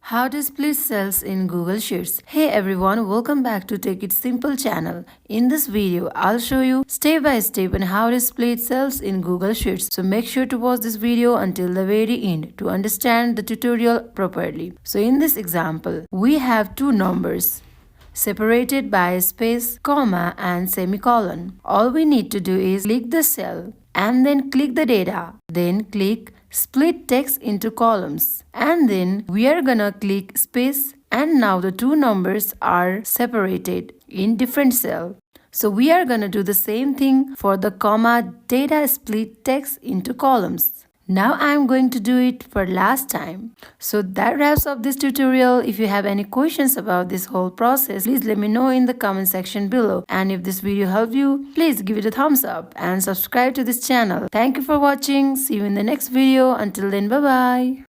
How to split cells in Google Sheets. Hey everyone, welcome back to Take It Simple channel. In this video, I'll show you step by step on how to split cells in Google Sheets. So make sure to watch this video until the very end to understand the tutorial properly. So in this example, we have two numbers separated by a space, comma and semicolon. All we need to do is click the cell and then click the data. Then click split text into columns, and then we are gonna click space, and now the two numbers are separated in different cell. So we are gonna do the same thing for the comma data split text into columns. Now I am going to do it for last time. So that wraps up this tutorial. If you have any questions about this whole process, please let me know in the comment section below. And if this video helped you, please give it a thumbs up and subscribe to this channel. Thank you for watching. See you in the next video. Until then, bye bye.